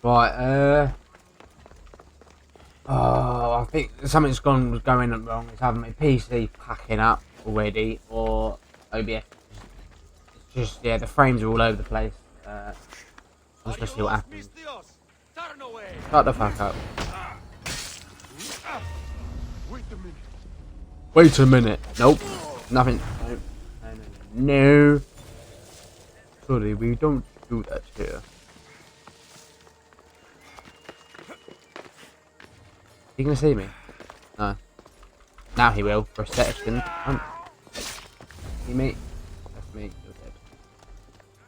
Right, oh, I think something's going wrong. It's either my PC packing up already, or OBS. It's just, yeah, the frames are all over the place. I'm just gonna see what happens. Shut the fuck up. Wait a minute. Nope. Nothing. No. No. Sorry, we don't do that here. He gonna see me? No. Now he will for a second. See me? That's me. You're dead.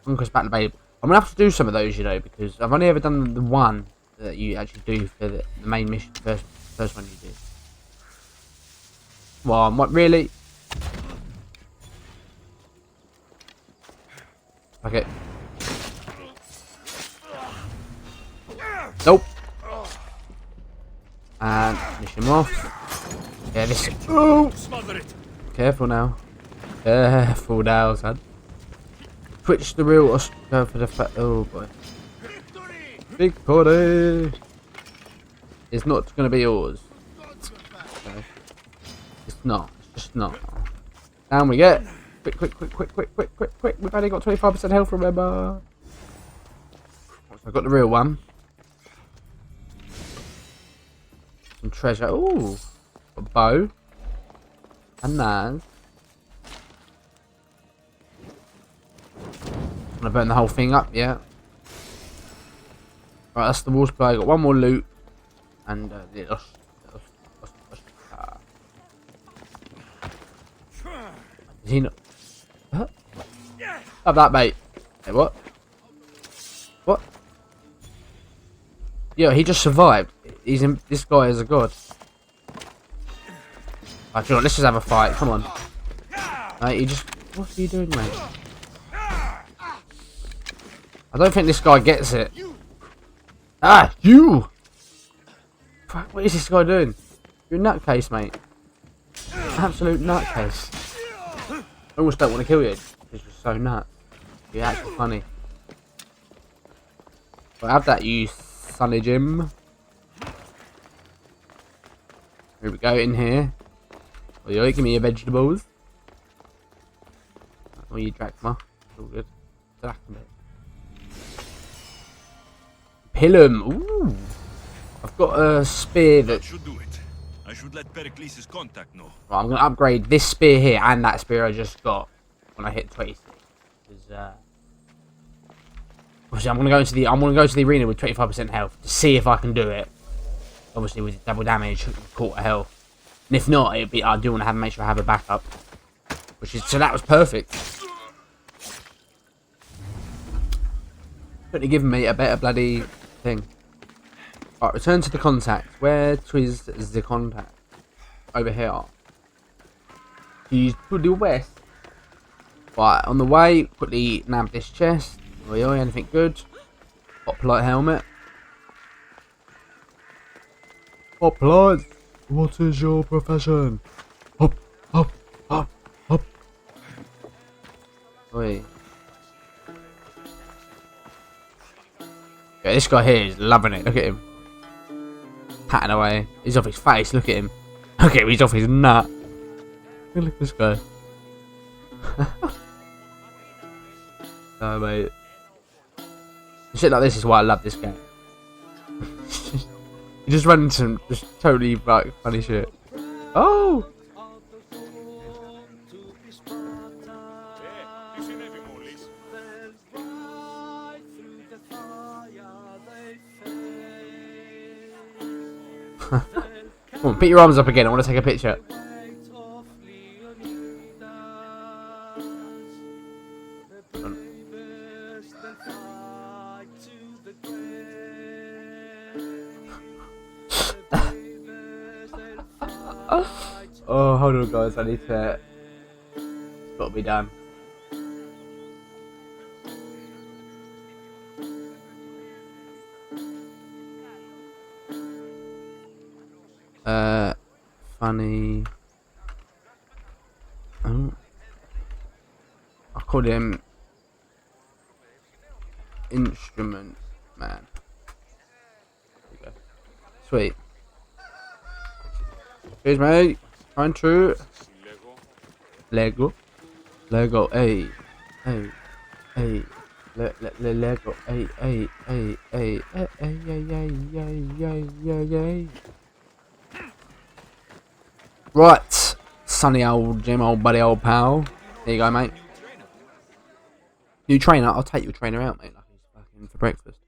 Conquest battle available. I'm gonna have to do some of those, you know, because I've only ever done the one that you actually do for the main mission. First one you do. Well, what really? Okay. Nope. And finish him off. Yeah, this. Oh! Careful now. Careful now, son. Twitch the real Oscar for the oh boy. Big party. It's not gonna be yours. Okay. It's not. It's just not. Down we get. Quick. We've only got 25% health, remember. Once I've got the real one. Some treasure. Ooh. A bow. A knife. I'm gonna burn the whole thing up, yeah. Right, that's the wall supply. Got one more loot. And the Is he not? Huh? Have that, mate. Hey, what? What? Yeah, he just survived. He's in. This guy is a god. Right, you know, let's just have a fight. Come on. He just. What's he doing, mate? I don't think this guy gets it. Ah, you! What is this guy doing? You're a nutcase, mate. Absolute nutcase. I almost don't want to kill you because you're so nuts. You're actually funny. But have that, you sunny Jim. Here we go, in here. Oh, you give me your vegetables. Oh, you drachma. It's all good. Drachma. Pilum. Ooh. I've got a spear that should do it. I should let Pericles' contact know. Right, I'm gonna upgrade this spear here and that spear I just got when I hit 26. Because obviously I'm gonna go to the arena with 25% health to see if I can do it. Obviously with double damage, quarter health. And if not, I do want to make sure I have a backup. So that was perfect. Couldn't have given me a better bloody thing. Alright, return to the contact. Where is the contact? Over here. He's to the west. Right, on the way, quickly nab this chest. Oi, anything good? Hoplite helmet. Hoplite, what is your profession? Hop. Oi. Yeah, this guy here is loving it. Look at him. Patting away. He's off his face. Look at him. Look at him. He's off his nut. Look at this guy. Oh, mate. Shit like this is why I love this game. You just run into some just totally like funny shit. Oh! Come on, put your arms up again. I want to take a picture. Oh, hold on, guys. I need to. It's got to be done. Funny. Oh. I called him Instrument Man. Sweet. Excuse me. Trying to. Lego. Lego. Hey. Hey. Hey. Lego. Hey. Hey. Hey. Hey. Hey. Hey. Right. Sunny old Jim, old buddy, old pal. There you go, mate. New trainer. I'll take your trainer out, mate. Like he's fucking for breakfast.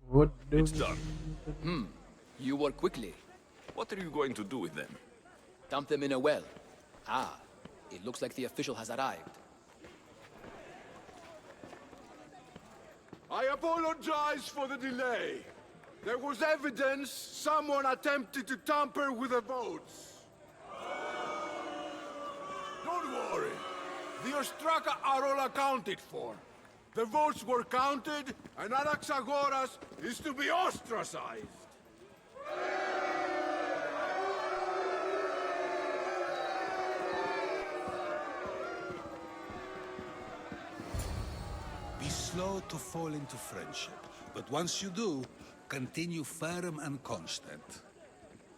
What do It's done. You work quickly. What are you going to do with them? Dump them in a well. Ah, it looks like the official has arrived. I apologize for the delay. There was evidence someone attempted to tamper with the votes. Don't worry. The Ostraka are all accounted for. The votes were counted, and Anaxagoras is to be ostracized. Be slow to fall into friendship, but once you do, continue firm and constant.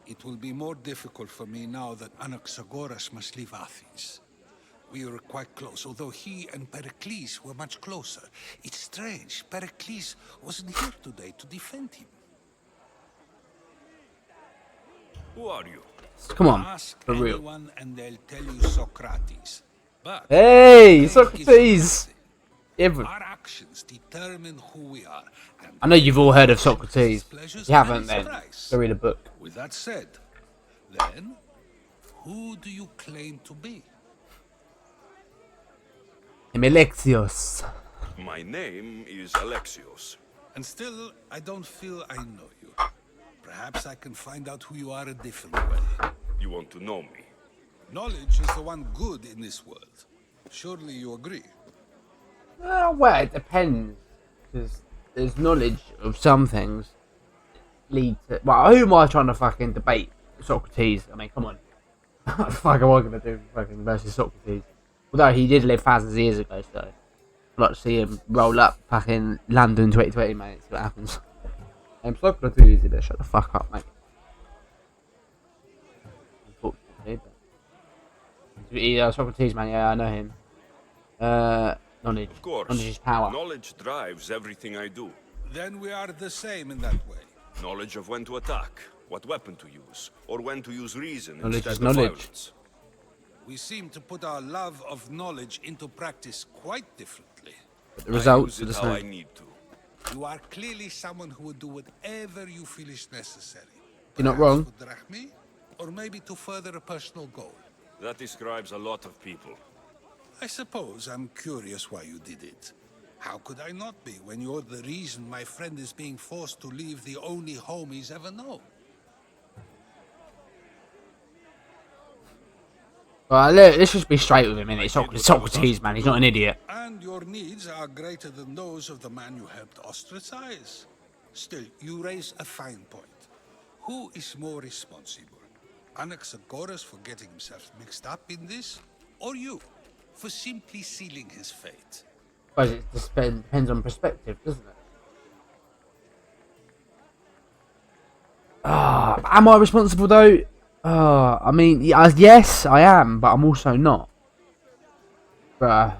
It will be more difficult for me now that Anaxagoras must leave Athens. We were quite close, although he and Pericles were much closer. It's strange, Pericles wasn't here today to defend him. Who are you? Come on, Ask for real. anyone and they'll tell you Socrates. But Hey, Socrates! Every our actions determine who we are. And I know you've all heard of Socrates. pleasures If you haven't, and then surprise. go read a book. With that said, then, who do you claim to be? Alexios. My name is Alexios. And still, I don't feel I know you. Perhaps I can find out who you are a different way. You want to know me? Knowledge is the one good in this world. Surely you agree? Well, it depends. Because there's knowledge of some things lead to. Well, who am I trying to fucking debate? Socrates. I mean, come on. What the fuck am I gonna do fucking versus Socrates? Although he did live thousands of years ago, so I'd like to see him roll up fucking London 2020, mate. See what happens. Socrates, you know, shut the fuck up, mate. Unfortunately, but Socrates, man. Yeah, I know him. Knowledge. Of course. Knowledge is power. Knowledge drives everything I do. Then we are the same in that way. Knowledge of when to attack, what weapon to use, or when to use reason Knowledge instead is of knowledge. violence. We seem to put our love of knowledge into practice quite differently. But the results I are use the it how I same. need to. You are clearly someone who would do whatever you feel is necessary. You're not Perhaps wrong. for drachmae, or maybe to further a personal goal. That describes a lot of people. I suppose I'm curious why you did it. How could I not be when you're the reason my friend is being forced to leave the only home he's ever known? Well, look, let's just be straight with him, innit? Socrates, man. He's not an idiot. And your needs are greater than those of the man you helped ostracize. Still, you raise a fine point. Who is more responsible? Anaxagoras for getting himself mixed up in this? Or you, for simply sealing his fate? But it just depends on perspective, doesn't it? Am I responsible though? I mean, yes, I am, but I'm also not. Bruh.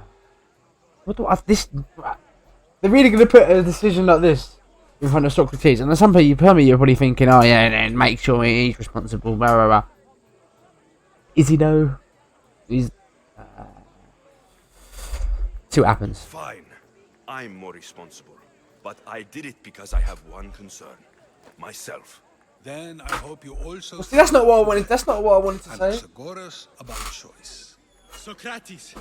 What do I... This... Bruh. They're really going to put a decision like this in front of Socrates. And some people, you're probably thinking, oh yeah, then make sure he's responsible, blah, blah, blah. Is he though? He's... see what happens. Fine. I'm more responsible. But I did it because I have one concern. Myself. Then I hope you also... See, that's not what I wanted. That's not what I wanted to say. Anaxagoras about choice. Socrates,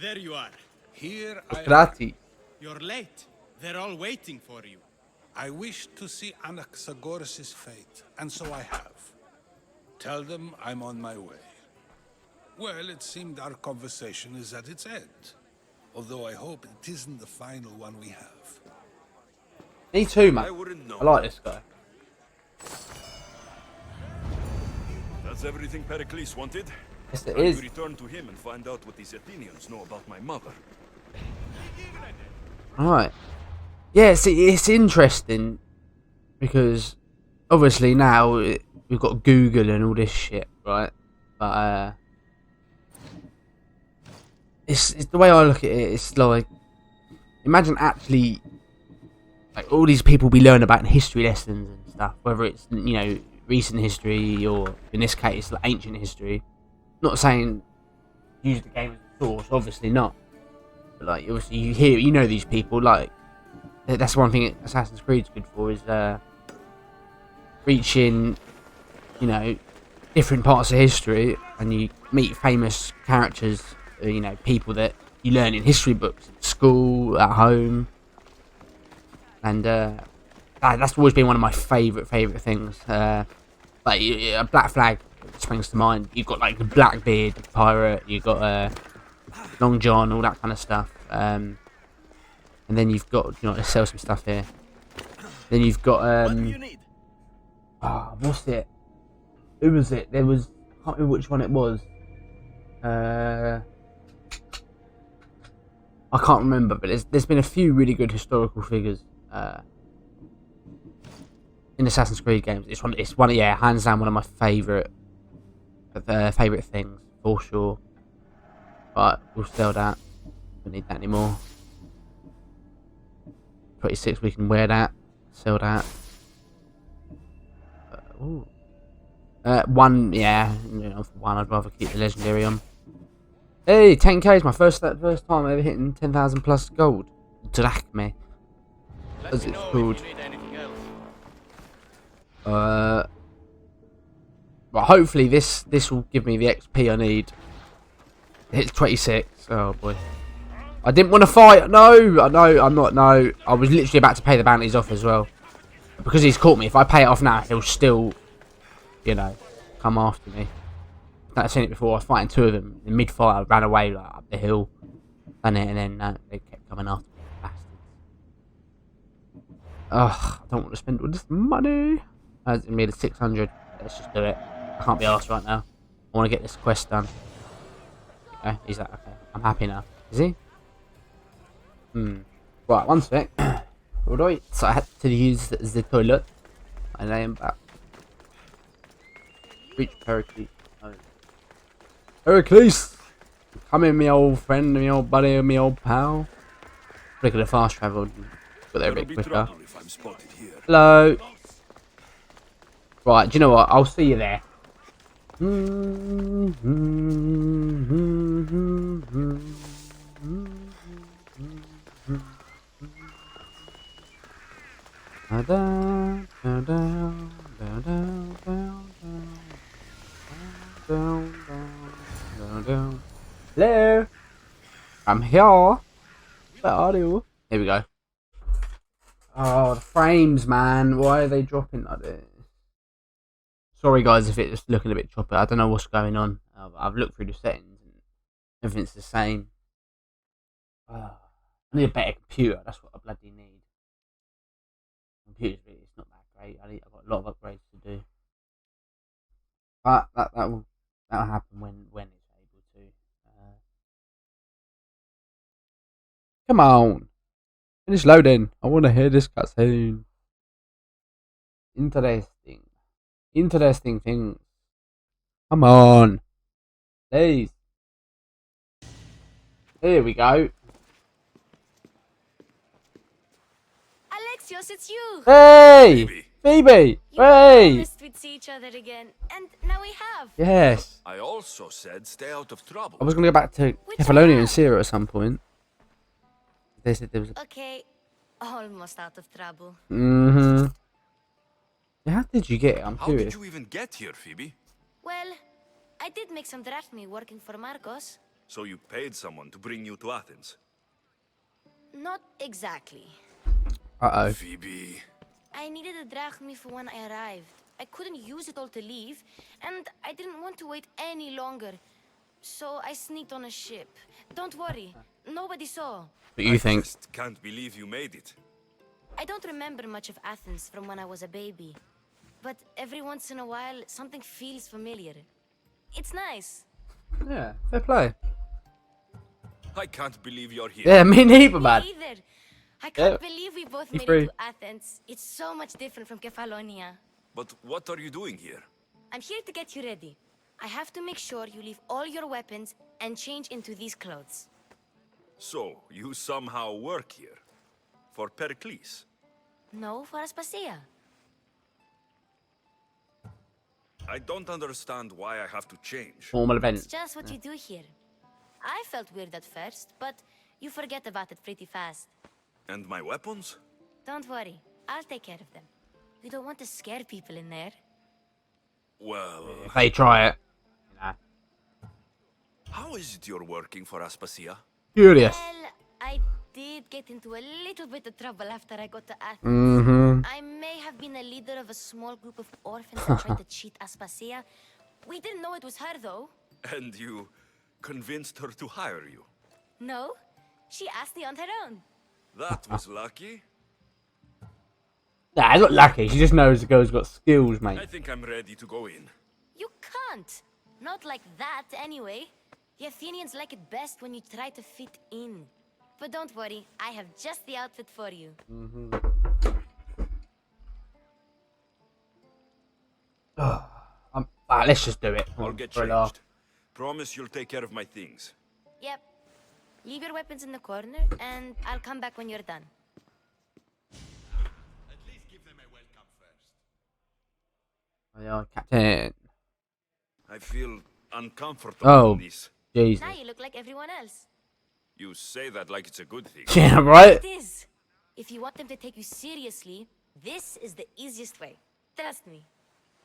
there you are. Here I am. Socrates. You're late. They're all waiting for you. I wish to see Anaxagoras' fate, and so I have. Tell them I'm on my way. Well, it seemed our conversation is at its end. Although I hope it isn't the final one we have. Me too, man. I wouldn't know. I like this guy. That's everything Pericles wanted. Yes, it Time is. to return to him and find out what these Athenians know about my mother. Right. Yeah, it's interesting because obviously now we've got Google and all this shit, right? But it's the way I look at it. It's like, imagine actually like all these people we learn about in history lessons and stuff, whether it's recent history or in this case like ancient history. Not saying use the game as a source, obviously not. But like obviously you know these people, like that's one thing Assassin's Creed's good for is reaching different parts of history, and you meet famous characters, people that you learn in history books at school, at home, and that's always been one of my favourite things. Like a Black Flag springs to mind. You've got like the Blackbeard pirate, you've got Long John, all that kind of stuff, and then you've got let's sell some stuff here. Then you've got what's it? Who was it? There was, I can't remember which one it was. I can't remember, but there's been a few really good historical figures in Assassin's Creed games. It's one, yeah, hands down one of my favourite things for sure. But we'll sell that. Don't need that anymore. 26, we can wear that. Sell that. Ooh. One, yeah, one I'd rather keep the legendary on. Hey, 10k is my first time ever hitting 10,000 plus gold. Drachme, as it's called. But hopefully this will give me the XP I need. Hit 26. Oh boy. I didn't want to fight. No, I know, I'm not. No, I was literally about to pay the bounties off as well. Because he's caught me. If I pay it off now, he'll still, come after me. I've seen it before. I was fighting two of them. In mid-fight, I ran away like up the hill. Done it, and then they kept coming after me. Bastards. Ugh, I don't want to spend all this money. It's going to be the 600. Let's just do it. I can't be arsed right now. I want to get this quest done. Okay, he's like, okay, I'm happy now. Is he? Right, one sec. Alright, so I had to use the toilet. And I am back. Reach Pericles. Oh. Pericles! Come in, me old friend, me old buddy, me old pal. Look at the fast travel. Got there a bit quicker. Hello! Right, do you know what? I'll see you there. Hello, I'm here. Where are you? Here we go. Oh, the frames, man. Why are they dropping like this? Sorry, guys, if it's looking a bit choppy. I don't know what's going on. I've looked through the settings and everything's the same. I need a better computer. That's what I bloody need. Computer's really, it's not that great. I've got a lot of upgrades to do. But that'll happen when it's able to. Come on, finish loading. I want to hear this cutscene. Interesting things. Come on, please. Here we go. Alexios, it's you. Hey, Phoebe. You Hey. promised we'd see each other again, and now we have. Yes. I also said stay out of trouble. I was gonna go back to Which Kefalonia one? and see her at some point. They said there was. Okay, almost out of trouble. How did you get it? I'm How did curious. you even get here, Phoebe? Well, I did make some drachmi working for Marcos. So you paid someone to bring you to Athens? Not exactly. Uh-oh. Phoebe. I needed a drachmi for when I arrived. I couldn't use it all to leave, and I didn't want to wait any longer. So I sneaked on a ship. Don't worry, nobody saw. What you think? Just can't believe you made it. I don't remember much of Athens from when I was a baby. But every once in a while, something feels familiar. It's nice. Yeah, fair play. I can't believe you're here. Yeah, me neither, man. Me either. I can't Yeah. believe we both Be made free. it to Athens. It's so much different from Kefalonia. But what are you doing here? I'm here to get you ready. I have to make sure you leave all your weapons and change into these clothes. So, you somehow work here? For Pericles? No, for Aspasia. I don't understand why I have to change. Formal event. It's just what you do here. I felt weird at first, but you forget about it pretty fast. And my weapons? Don't worry, I'll take care of them. We don't want to scare people in there. Well, If they try it. Nah. how is it you're working for Aspasia? Curious. Well, I did get into a little bit of trouble after I got to Athens. Mm-hmm. I may have been a leader of a small group of orphans that tried to cheat Aspasia. We didn't know it was her, though. And you convinced her to hire you? No, she asked me on her own. That was lucky. Nah, it's not lucky. She just knows the girl's got skills, mate. I think I'm ready to go in. You can't. Not like that, anyway. The Athenians like it best when you try to fit in. But don't worry, I have just the outfit for you. Let's just do it. Come I'll on, get for a laugh. changed. Promise you'll take care of my things. Yep. Leave your weapons in the corner, and I'll come back when you're done. At least give them a welcome first. Oh, yeah, Captain. I feel uncomfortable Oh. in this. Jesus. Now you look like everyone else. You say that like it's a good thing. Yeah, right? It is. If you want them to take you seriously, this is the easiest way. Trust me.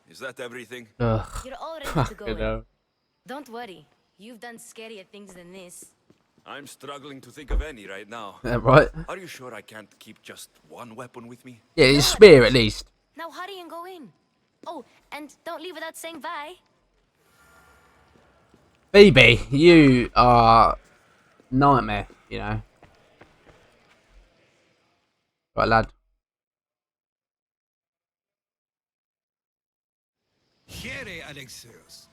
Is that everything? Ugh. You're all ready to go You in. know. Don't worry. You've done scarier things than this. I'm struggling to think of any right now. Yeah, right? Are you sure I can't keep just one weapon with me? Yeah, his spear at least. Now hurry and go in. Oh, and don't leave without saying bye. Phoebe, you are nightmare, you know. Right, lad. Here, Alexios.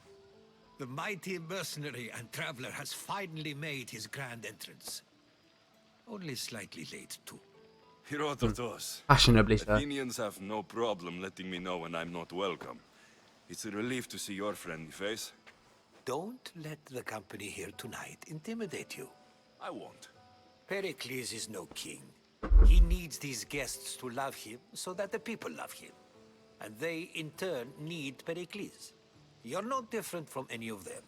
The mighty mercenary and traveler has finally made his grand entrance. Only slightly late, too. Herodotus. Fashionably so. Athenians have no problem letting me know when I'm not welcome. It's a relief to see your friendly face. Don't let the company here tonight intimidate you. I won't. Pericles is no king. He needs these guests to love him so that the people love him. And they, in turn, need Pericles. You're no different from any of them.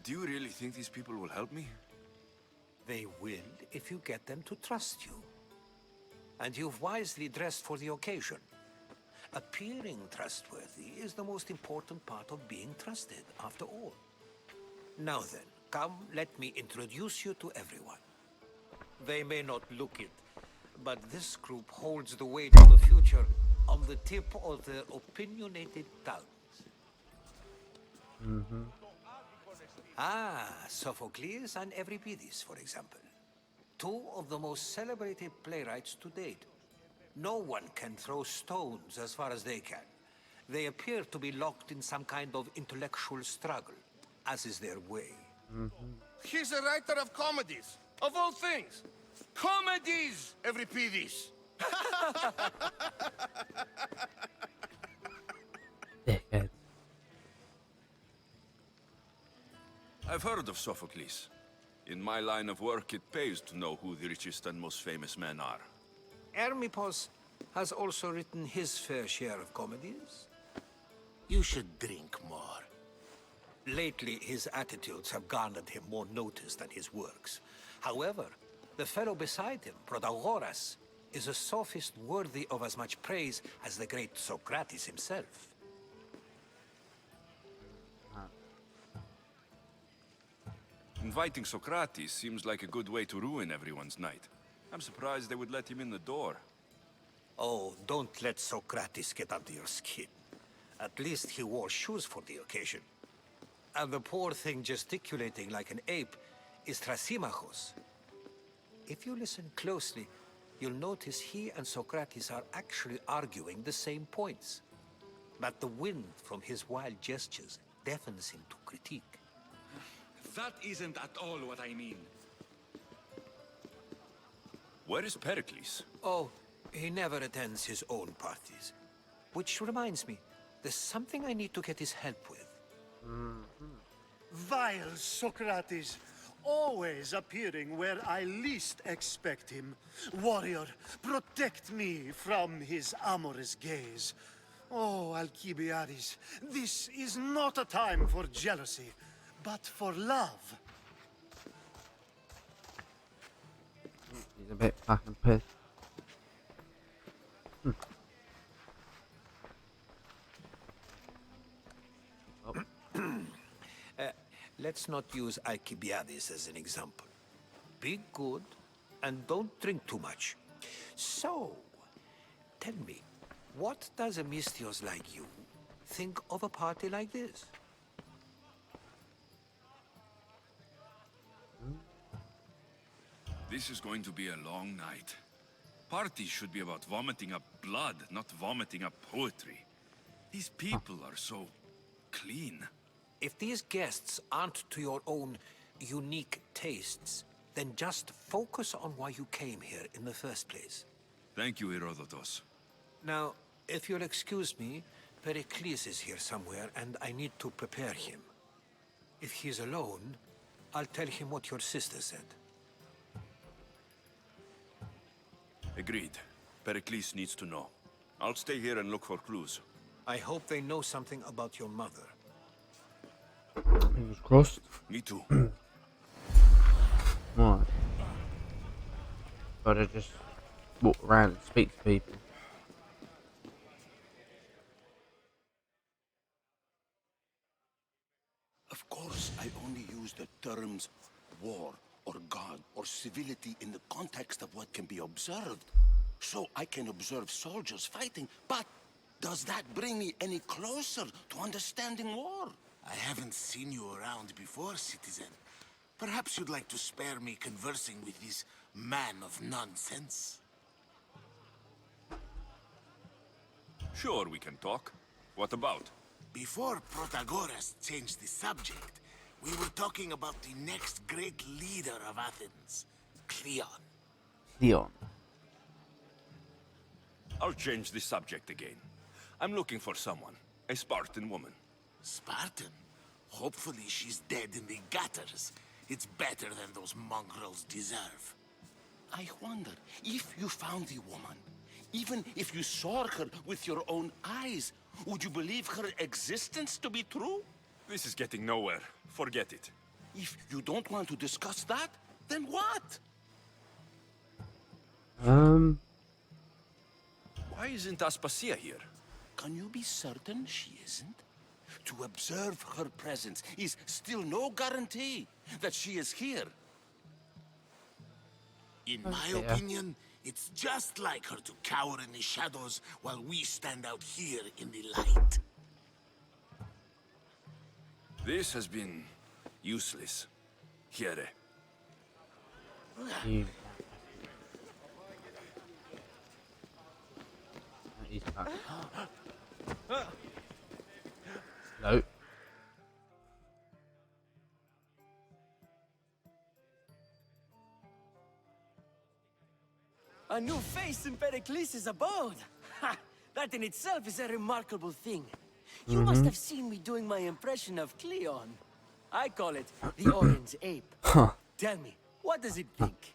Do you really think these people will help me? They will if you get them to trust you. And you've wisely dressed for the occasion. Appearing trustworthy is the most important part of being trusted, after all. Now then, come, let me introduce you to everyone. They may not look it, but this group holds the weight of the future on the tip of their opinionated tongues. Ah, Sophocles and Euripides, for example. Two of the most celebrated playwrights to date. No one can throw stones as far as they can. They appear to be locked in some kind of intellectual struggle, as is their way. He's a writer of comedies, of all things. Comedies, Euripides. Dickhead. I've heard of Sophocles. In my line of work, it pays to know who the richest and most famous men are. Hermippos has also written his fair share of comedies. You should drink more. Lately, his attitudes have garnered him more notice than his works. However, the fellow beside him, Protagoras, is a sophist worthy of as much praise as the great Socrates himself. Inviting Socrates seems like a good way to ruin everyone's night. I'm surprised they would let him in the door. Oh, don't let Socrates get under your skin. At least he wore shoes for the occasion. And the poor thing gesticulating like an ape is Thrasymachos. If you listen closely, you'll notice he and Socrates are actually arguing the same points. But the wind from his wild gestures deafens him to critique. That isn't at all what I mean. Where is Pericles? Oh, he never attends his own parties. Which reminds me, there's something I need to get his help with. Vile Socrates, always appearing where I least expect him. Warrior, protect me from his amorous gaze. Oh, Alcibiades, this is not a time for jealousy, but for love. He's a bit fucking pissed. Let's not use Alcibiades as an example. Be good and don't drink too much. So, tell me, what does a Misthios like you think of a party like this? This is going to be a long night. Parties should be about vomiting up blood, not vomiting up poetry. These people are so clean. If these guests aren't to your own unique tastes, then just focus on why you came here in the first place. Thank you, Herodotus. Now, if you'll excuse me, Pericles is here somewhere, and I need to prepare him. If he's alone, I'll tell him what your sister said. Agreed. Pericles needs to know. I'll stay here and look for clues. I hope they know something about your mother. Fingers crossed. Me too. Right. Gotta just walk around and speak to people. Of course, I only use the terms war or God or civility in the context of what can be observed. So I can observe soldiers fighting, but does that bring me any closer to understanding war? I haven't seen you around before, citizen. Perhaps you'd like to spare me conversing with this man of nonsense? Sure, we can talk. What about? Before Protagoras changed the subject, we were talking about the next great leader of Athens, Cleon. Leon. I'll change the subject again. I'm looking for someone. A Spartan woman. Spartan? Hopefully she's dead in the gutters. It's better than those mongrels deserve. I wonder, if you found the woman, even if you saw her with your own eyes, would you believe her existence to be true? This is getting nowhere. Forget it. If you don't want to discuss that, then what? Why isn't Aspasia here? Can you be certain she isn't? To observe her presence is still no guarantee that she is here. In my opinion, it's just like her to cower in the shadows while we stand out here in the light. This has been useless. Here. You. He's back. No. A new face in Pericles' abode! Ha! That in itself is a remarkable thing. You must have seen me doing my impression of Cleon. I call it the Orange Ape. Tell me, what does it think?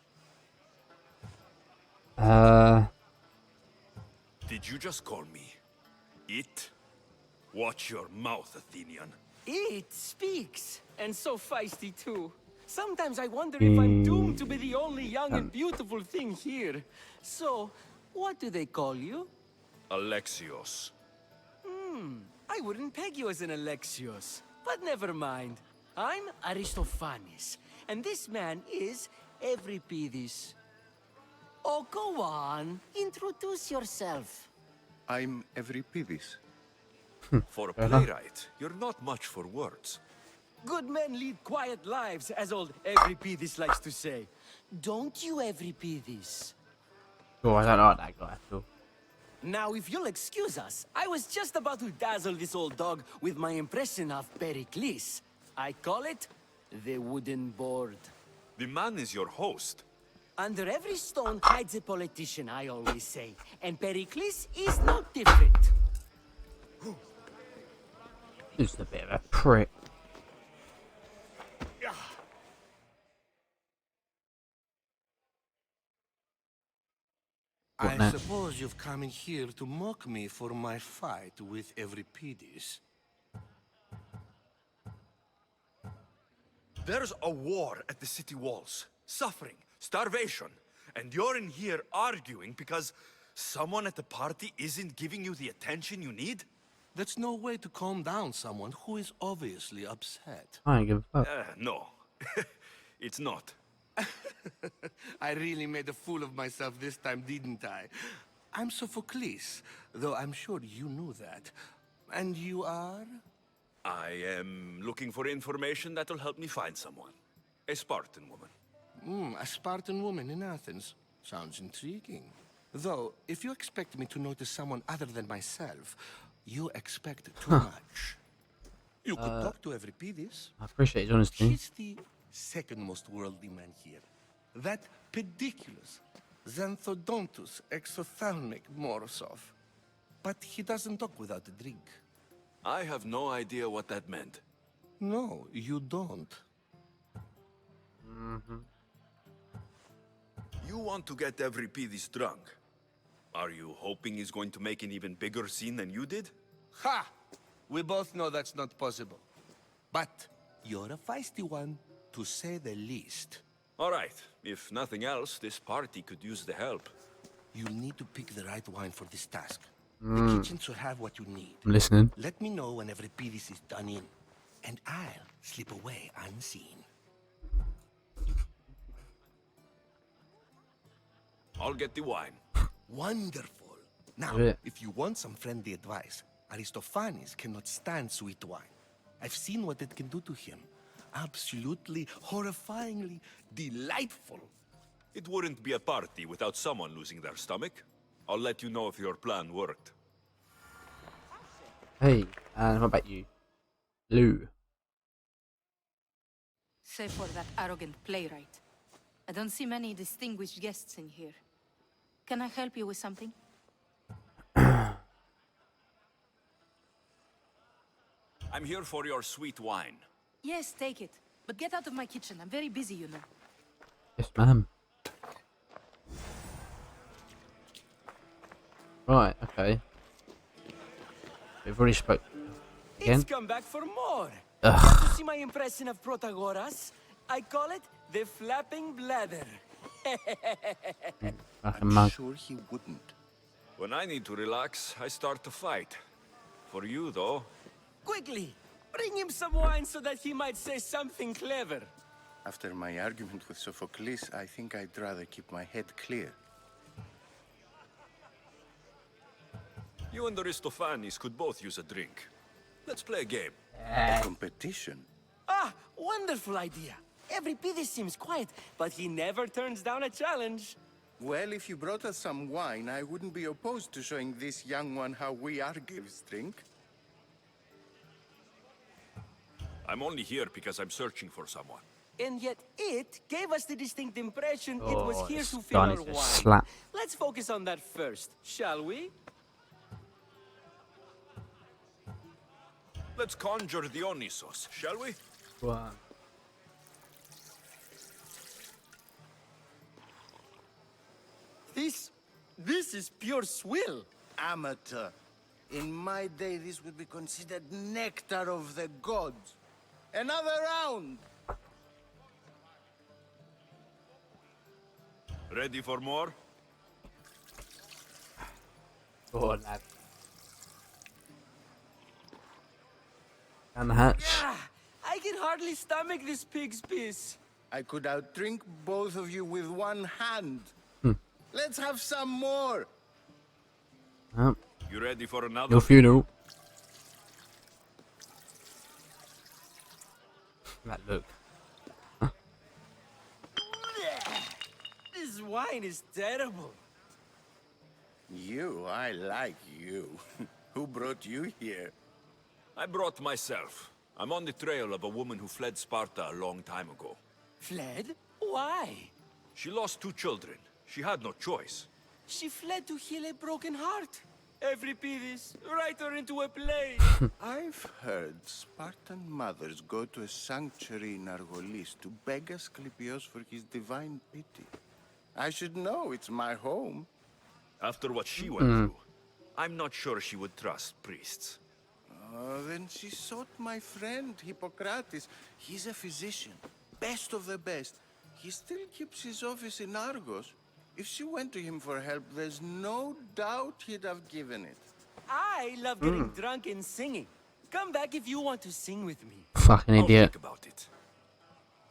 Did you just call me it? Watch your mouth, Athenian. It speaks, and so feisty too. Sometimes I wonder if I'm doomed to be the only young and beautiful thing here. So, what do they call you? Alexios. I wouldn't peg you as an Alexios, but never mind. I'm Aristophanes, and this man is Euripides. Oh, go on. Introduce yourself. I'm Euripides. For a playwright, you're not much for words. Good men lead quiet lives, as old Euripides likes to say. Don't you, Euripides? Oh, I don't like that guy at all. Now, if you'll excuse us, I was just about to dazzle this old dog with my impression of Pericles. I call it the wooden board. The man is your host. Under every stone hides a politician, I always say. And Pericles is no different. Just a bit of a prick. What I next? suppose you've come in here to mock me for my fight with Euripides. There's a war at the city walls. Suffering, starvation. And you're in here arguing because someone at the party isn't giving you the attention you need? That's no way to calm down someone who is obviously upset. I don't give a fuck. No. It's not. I really made a fool of myself this time, didn't I? I'm Sophocles, though I'm sure you knew that. And you are? I am looking for information that'll help me find someone. A Spartan woman. A Spartan woman in Athens. Sounds intriguing. Though, if you expect me to notice someone other than myself, you expect too much. You could talk to Euripides. I appreciate his honesty. He's the second most worldly man here. That pediculous, xanthodontus exophthalmic Morosov. But he doesn't talk without a drink. I have no idea what that meant. No, you don't. You want to get Euripides drunk. Are you hoping he's going to make an even bigger scene than you did? Ha! We both know that's not possible. But you're a feisty one, to say the least. All right. If nothing else, this party could use the help. You'll need to pick the right wine for this task. The kitchen should have what you need. I'm listening. Let me know when Euripides is done in, and I'll slip away unseen. I'll get the wine. Wonderful. Now, Yeah. if you want some friendly advice, Aristophanes cannot stand sweet wine. I've seen what it can do to him. Absolutely, horrifyingly delightful. It wouldn't be a party without someone losing their stomach. I'll let you know if your plan worked. Hey, and what about you? Lou. Save for that arrogant playwright. I don't see many distinguished guests in here. Can I help you with something? I'm here for your sweet wine. Yes, take it. But get out of my kitchen. I'm very busy, you know. Yes, ma'am. Right, okay. We've already spoke again. It's come back for more. Ugh. Want to see my impression of Protagoras? I call it the flapping bladder. Fucking mug. Sure he wouldn't. When I need to relax, I start to fight. For you, though, Quickly, bring him some wine so that he might say something clever. After my argument with Sophocles, I think I'd rather keep my head clear. you and Aristophanes could both use a drink. Let's play a game. A competition? Ah, wonderful idea. Euripides seems quiet, but he never turns down a challenge. Well, if you brought us some wine, I wouldn't be opposed to showing this young one how we Argives drink. I'm only here because I'm searching for someone. And yet it gave us the distinct impression it was Oh, here it's to fill our done, it's a wine. slap. Let's focus on that first, shall we? Let's conjure Dionysos, shall we? Wow. This is pure swill. Amateur. In my day, this would be considered nectar of the gods. Another round! Ready for more? Go on, lad. And the hatch. Ah, I can hardly stomach this pig's piss. I could outdrink both of you with one hand. Hmm. Let's have some more! Oh, You ready for another? your funeral. That look. This wine is terrible. You, I like you. Who brought you here? I brought myself. I'm on the trail of a woman who fled Sparta a long time ago. Fled? Why? She lost 2 children. She had no choice. She fled to heal a broken heart. Every Pidis, write her into a play. I've heard Spartan mothers go to a sanctuary in Argolis to beg Asclepios for his divine pity. I should know, it's my home. After what she went through, I'm not sure she would trust priests. Then she sought my friend, Hippocrates. He's a physician, best of the best. He still keeps his office in Argos. If she went to him for help, there's no doubt he'd have given it. I love getting drunk and singing. Come back if you want to sing with me. Fucking I'll idiot. think about it.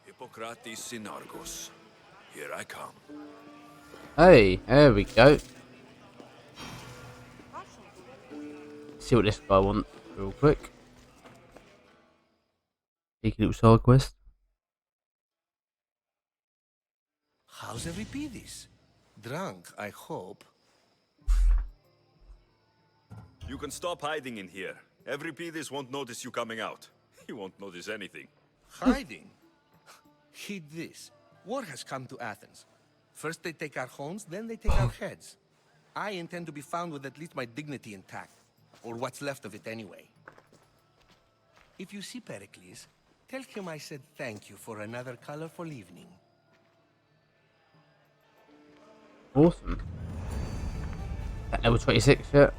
Hippocrates in Argos. Here I come. Hey, there we go. See what this guy wants real quick. Take a little side quest. How's Euripides? Drunk, I hope. You can stop hiding in here. Euripides won't notice you coming out. He won't notice anything. Hiding? Heed this. War has come to Athens. First they take our homes, then they take our heads. I intend to be found with at least my dignity intact. Or what's left of it anyway. If you see Pericles, tell him I said thank you for another colorful evening. Awesome. At level 26 yet?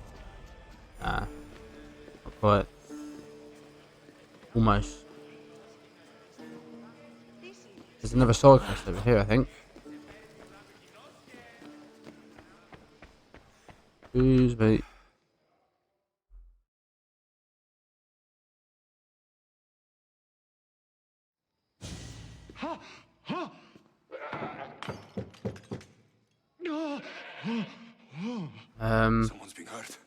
Nah. Not quite. Almost. There's another side quest over here, I think. Excuse me. Someone's being hurt.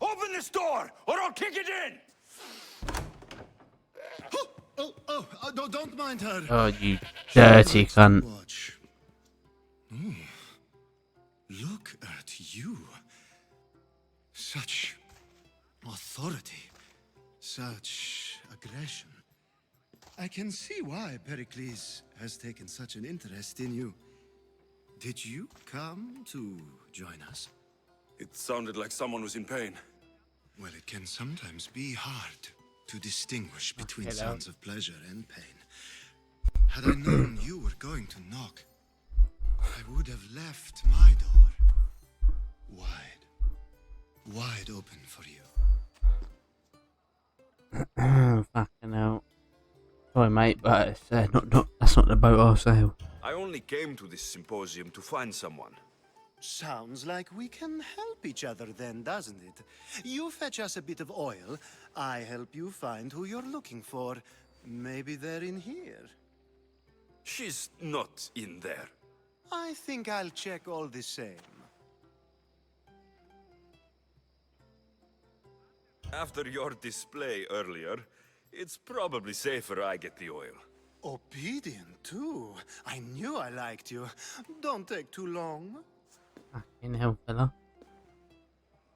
Open this door, or I'll kick it in! Don't mind her. Oh, you dirty cunt. Watch. Look at you. Such authority. Such aggression. I can see why Pericles has taken such an interest in you. Did you come to join us? It sounded like someone was in pain. Well, it can sometimes be hard to distinguish between sounds of pleasure and pain. Had I known you were going to knock, I would have left my door wide open for you. Fucking hell. Sorry, mate, but it's, that's not the boat I'll sail. I only came to this symposium to find someone. Sounds like we can help each other then, doesn't it? You fetch us a bit of oil, I help you find who you're looking for. Maybe they're in here. She's not in there. I think I'll check all the same. After your display earlier, it's probably safer I get the oil. Obedient, too. I knew I liked you. Don't take too long. Fucking hell, fella.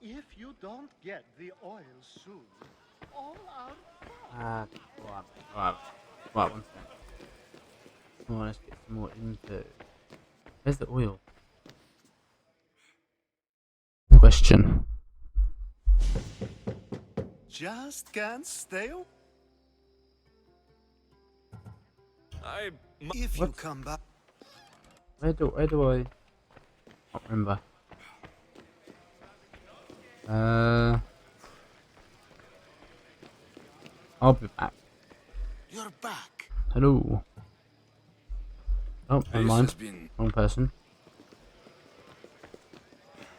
If you don't get the oil soon, all our... Right, one sec. Come on, let's get some more info. Where's the oil? Question. Just can't stay up. If you come back... Where do I... Can't remember. I'll be back. You're back. Hello. Oh, never mind. Has been... Wrong person.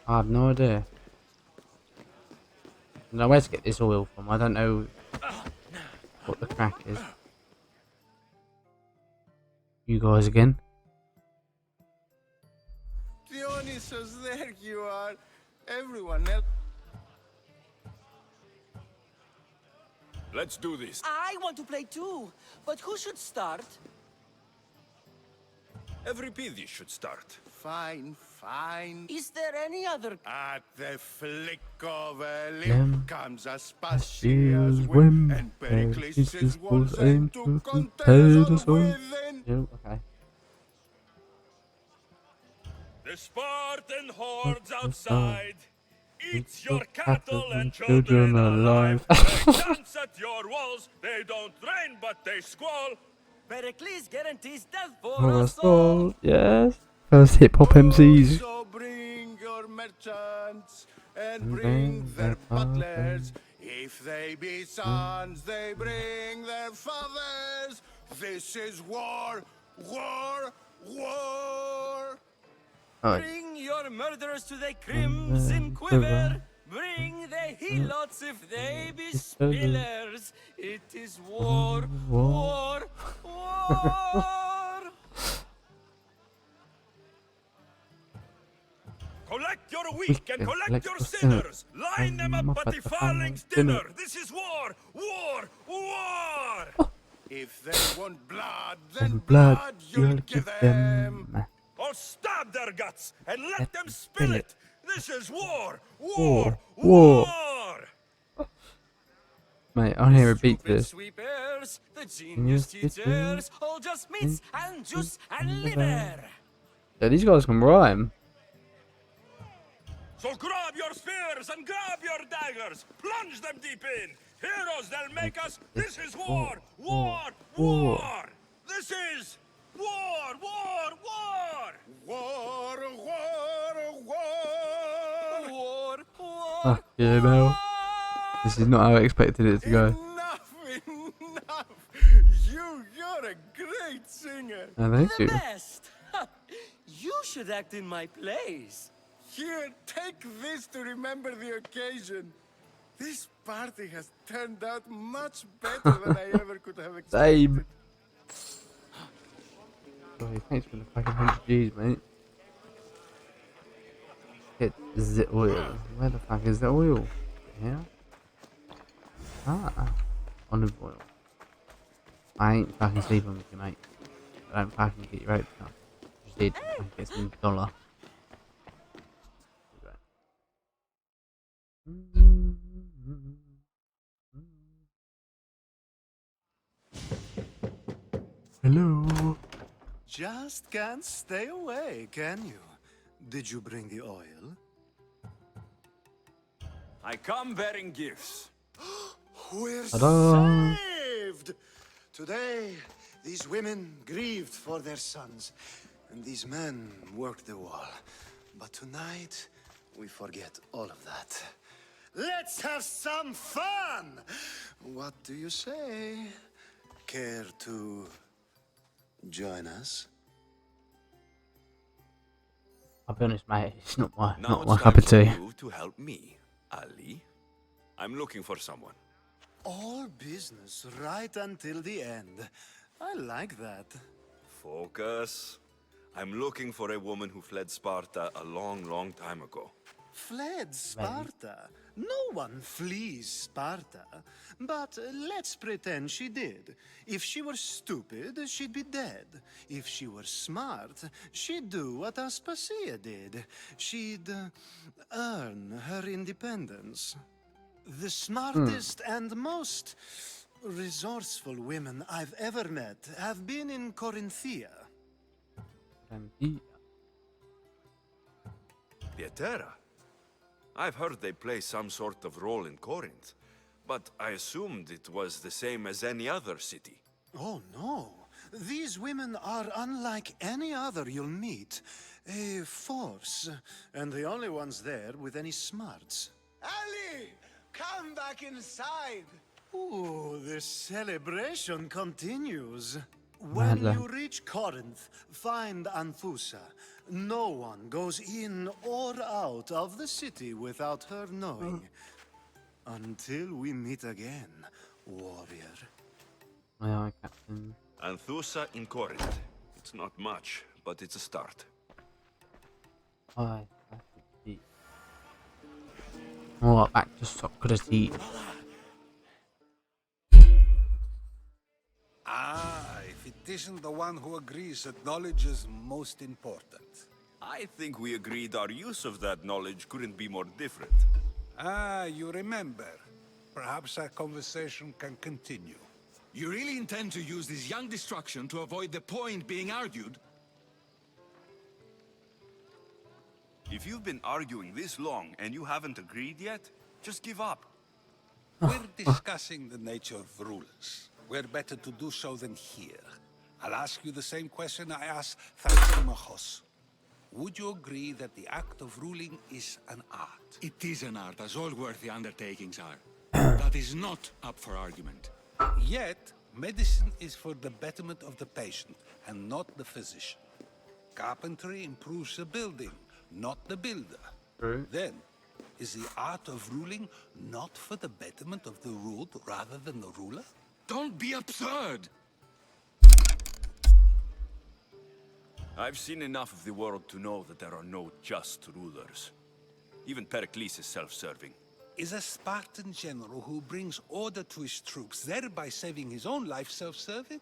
I have no idea. No, where to get this oil from? I don't know what the crack is. You guys again? Dionysus, there you are. Everyone else. Let's do this. I want to play too, but who should start? Euripides should start. Fine, fine. Is there any other... At the flick of a lip Lem comes Aspasia Aspasia's whim, whim, and Pericles' was Pericles' was aimed sent to to contend tell us us all. within. Yeah, okay. The Spartan hordes outside. Eat your cattle and children alive. They dance at your walls. They don't rain, but they squall. Pericles guarantees death for For us us all. all, yes. First hip hop MCs. So bring your merchants and And bring bring their their butlers. If they be sons, they bring their fathers. This is war, war, war. Alright. Bring your murderers to the crimson quiver. Bring the helots if they be spillers. It is war, war, war. Collect your weak and collect your sinners. Line them up at the Farling's dinner. This is war, war, war. If they want blood, then And blood you'll give them. Or stab their guts and let them spill it. This is war, War, war, war. war. Mate, I hear a beat to this. Sweepers, the genius teachers, all just meats and juice and liver. Yeah, these guys can rhyme. So grab your spears and grab your daggers. Plunge them deep in. Heroes they'll make us. This is war, war, war. This is war, war, war. War, war, war. War, war. Fuck yeah, no. This is not how I expected it to go. Enough, enough. You're a great singer. Oh, thank The you. best. You should act in my plays. Here, take this to remember the occasion. This party has turned out much better than I ever could have expected. Same. Sorry, thanks for the fucking 100 G's, mate. Get the oil. Where the fuck is the oil? Here? Ah, olive oil. I ain't fucking sleeping with you, mate. I don't fucking get your ropes up. Just did. I get some dollar. Hello. Just can't stay away, can you? Did you bring the oil? I come bearing gifts. We're Ta-da. saved! Today, these women grieved for their sons, and these men worked the wall. But tonight, we forget all of that. Let's have some fun! What do you say? Care to join us? I'll be honest, mate. It's not my Now not my it's cup time of for tea. you to help me, Ali. I'm looking for someone. All business right until the end. I like that. Focus. I'm looking for a woman who fled Sparta a long, long time ago. Fled Sparta? No one flees Sparta. But let's pretend she did. If she were stupid, she'd be dead. If she were smart, she'd do what Aspasia did. She'd earn her independence. The smartest and most resourceful women I've ever met have been in Corinthia. Pietera. I've heard they play some sort of role in Corinth, but I assumed it was the same as any other city. Oh, no. These women are unlike any other you'll meet. A force, and the only ones there with any smarts. Ali, come back inside. Ooh, the celebration continues. When Madla. you reach Corinth, find Anthusa. No one goes in or out of the city without her knowing. Until we meet again, warrior. Aye, Captain. Anthusa in Corinth. It's not much, but it's a start. Aye, Captain. Alright, back to Socrates. Ah, if it isn't the one who agrees that knowledge is most important. I think we agreed our use of that knowledge couldn't be more different. Ah, you remember. Perhaps our conversation can continue. You really intend to use this young destruction to avoid the point being argued? If you've been arguing this long and you haven't agreed yet, just give up. We're discussing the nature of rulers. Where better to do so than here? I'll ask you the same question I asked Thrasymachos. Would you agree that the act of ruling is an art? It is an art, as all worthy undertakings are. That is not up for argument. Yet, medicine is for the betterment of the patient, and not the physician. Carpentry improves the building, not the builder. True. Then, is the art of ruling not for the betterment of the ruled rather than the ruler? Don't be absurd! I've seen enough of the world to know that there are no just rulers. Even Pericles is self-serving. Is a Spartan general who brings order to his troops, thereby saving his own life, self-serving?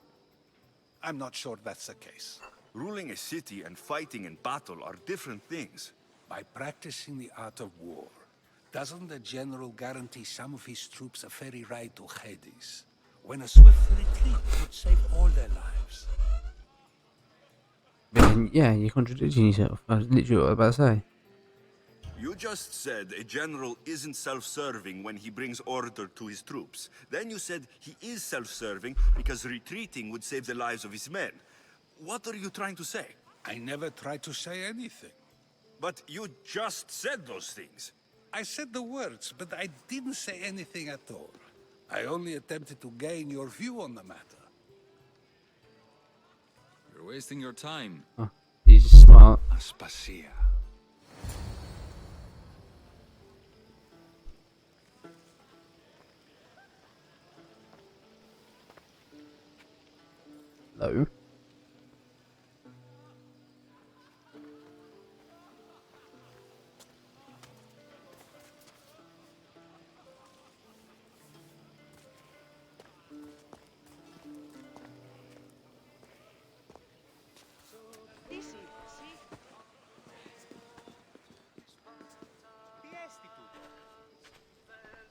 I'm not sure that's the case. Ruling a city and fighting in battle are different things. By practicing the art of war, doesn't the general guarantee some of his troops a ferry ride to Hades, when a swift retreat would save all their lives? Yeah, you're contradicting yourself. That's literally what I was about to say. You just said a general isn't self-serving when he brings order to his troops. Then you said he is self-serving because retreating would save the lives of his men. What are you trying to say? I never tried to say anything. But you just said those things. I said the words, but I didn't say anything at all. I only attempted to gain your view on the matter. You're wasting your time. Oh, he's smart. Aspasia. Hello.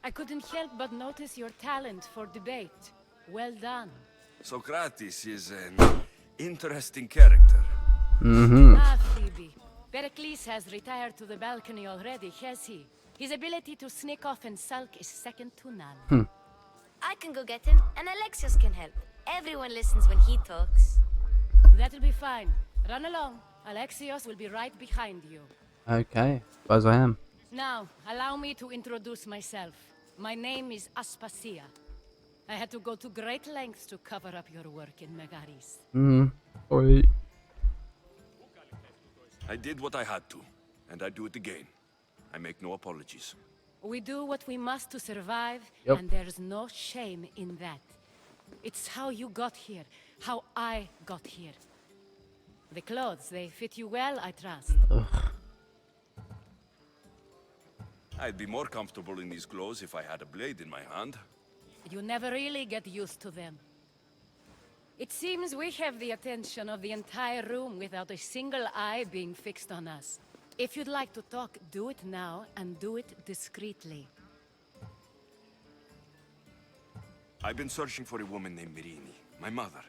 I couldn't help but notice your talent for debate. Well done. Socrates is an interesting character. Ah, Phoebe. Pericles has retired to the balcony already, has he? His ability to sneak off and sulk is second to none. I can go get him, and Alexios can help. Everyone listens when he talks. That'll be fine. Run along. Alexios will be right behind you. Okay, as I am. Now, allow me to introduce myself. My name is Aspasia. I had to go to great lengths to cover up your work in Megaris. Oi. I did what I had to, and I do it again. I make no apologies. We do what we must to survive, Yep. and there's no shame in that. It's how you got here, how I got here. The clothes, they fit you well, I trust. I'd be more comfortable in these clothes if I had a blade in my hand. You never really get used to them. It seems we have the attention of the entire room without a single eye being fixed on us. If you'd like to talk, do it now, and do it discreetly. I've been searching for a woman named Mirini, my mother.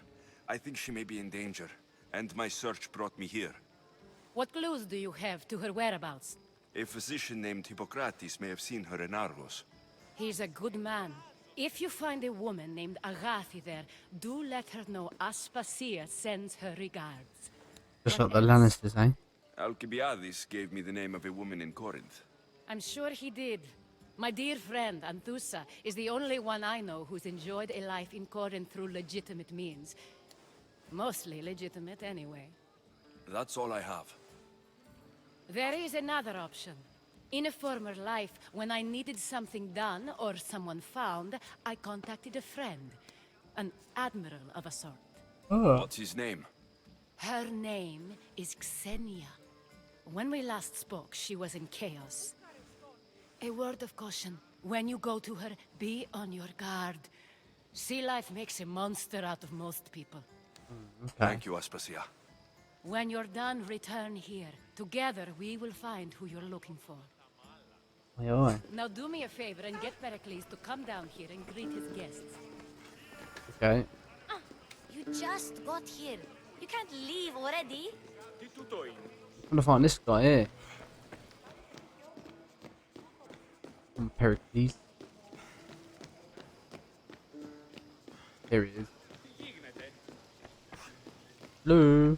I think she may be in danger, and my search brought me here. What clues do you have to her whereabouts? A physician named Hippocrates may have seen her in Argos. He's a good man. If you find a woman named Agathi there, do let her know Aspasia sends her regards. Just like the Lannisters, eh? Alcibiades gave me the name of a woman in Corinth. I'm sure he did. My dear friend, Anthusa, is the only one I know who's enjoyed a life in Corinth through legitimate means. Mostly legitimate, anyway. That's all I have. There is another option. In a former life, when I needed something done or someone found, I contacted a friend. An admiral of a sort. What's his name? Her name is Xenia. When we last spoke, she was in chaos. A word of caution. When you go to her, be on your guard. Sea life makes a monster out of most people. Thank you, Aspasia. When you're done, return here. Together, we will find who you're looking for. Aye, aye. Now do me a favor and get Pericles to come down here and greet his guests. Okay. You just got here. You can't leave already. I'm gonna find this guy here. Heracles. There he is. Hello.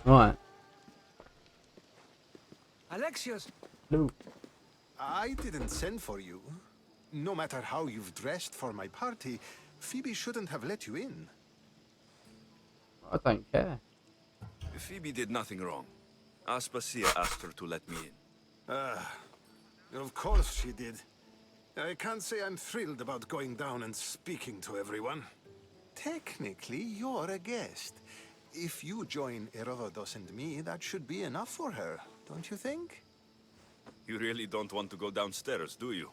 Right. Alexios! Hello. I didn't send for you. No matter how you've dressed for my party, Phoebe shouldn't have let you in. I don't care. Phoebe did nothing wrong. Aspasia asked her to let me in. Of course she did. I can't say I'm thrilled about going down and speaking to everyone. Technically, you're a guest. If you join Herodotus and me, that should be enough for her, don't you think? You really don't want to go downstairs, do you?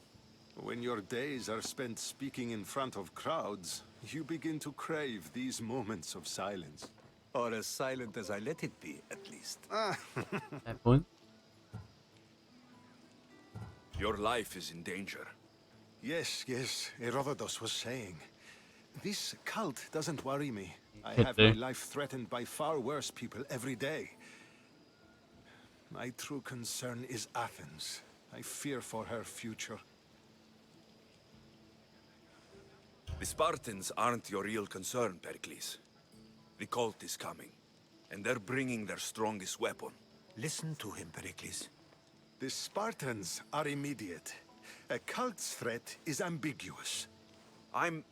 When your days are spent speaking in front of crowds, you begin to crave these moments of silence. Or as silent as I let it be, at least. Fair point. Your life is in danger. Yes, Herodotus was saying. This cult doesn't worry me. I Could have do. my life threatened by far worse people every day. My true concern is Athens. I fear for her future. The Spartans aren't your real concern, Pericles. The cult is coming, and they're bringing their strongest weapon. Listen to him, Pericles. The Spartans are immediate. A cult's threat is ambiguous. I'm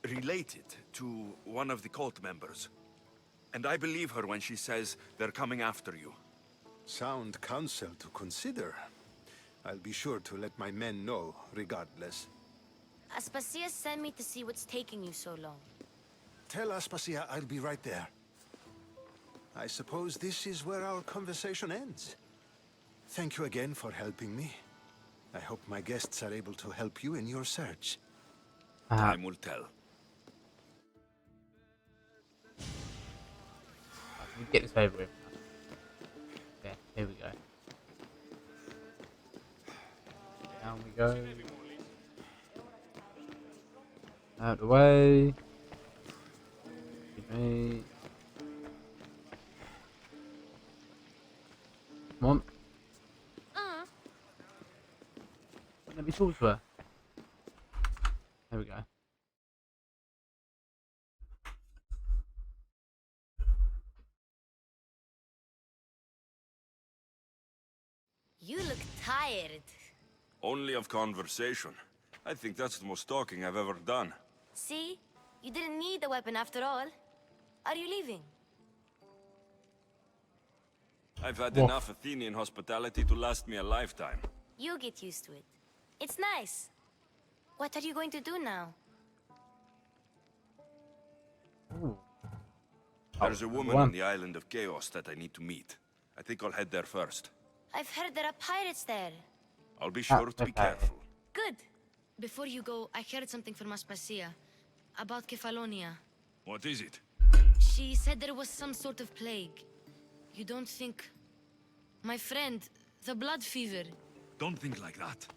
related to one of the cult members, and I believe her when she says they're coming after you. Sound counsel to consider. I'll be sure to let my men know, regardless. Aspasia sent me to see what's taking you so long. Tell Aspasia I'll be right there. I suppose this is where our conversation ends. Thank you again for helping me. I hope my guests are able to help you in your search. Time will tell. Get this over with. Okay, here we go. Down we go. Out the way. Give me. Come on. Let me talk to her. There we go. You look tired. Only of conversation. I think that's the most talking I've ever done. See? You didn't need the weapon after all. Are you leaving? I've had enough Athenian hospitality to last me a lifetime. You get used to it. It's nice. What are you going to do now? Ooh. There's a woman on the island of Chaos that I need to meet. I think I'll head there first. I've heard there are pirates there. I'll be sure to be careful. Good. Before you go, I heard something from Aspasia. About Kefalonia. What is it? She said there was some sort of plague. You don't think... My friend, the blood fever. Don't think like that.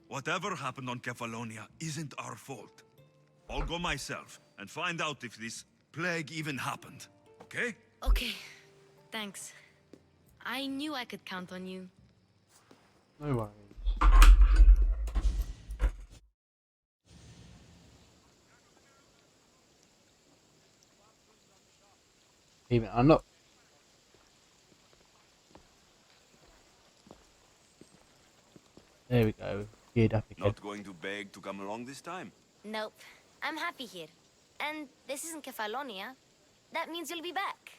Whatever happened on Kefalonia isn't our fault. I'll go myself and find out if this plague even happened. Okay? Okay. Thanks. I knew I could count on you. No worries. Even unlocked. There we go. Geared up again. Not going to beg to come along this time? Nope. I'm happy here. And this isn't Kefalonia. That means you'll be back.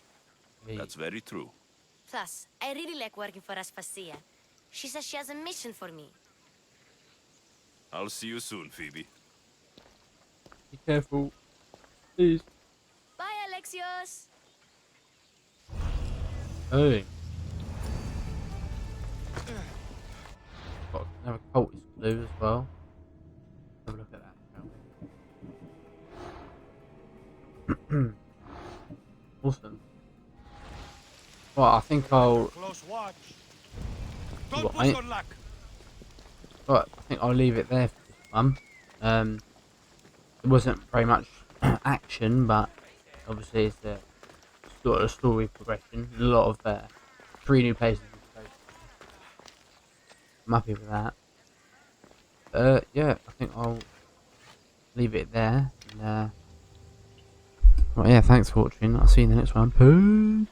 That's very true. Plus, I really like working for Aspasia. She says she has a mission for me. I'll see you soon, Phoebe. Be careful. Please. Bye, Alexios! Hey. Got another cultist to do as well. Have a look at that, shall we? Awesome. Well, I think I'll. Close watch. What, Don't push your luck. Right, I think I'll leave it there for this one. It wasn't very much action, but obviously it's a sort of story progression. A lot of 3 new places. I'm happy with that. Yeah, I think I'll leave it there. And, right, yeah, thanks for watching. I'll see you in the next one. Peace.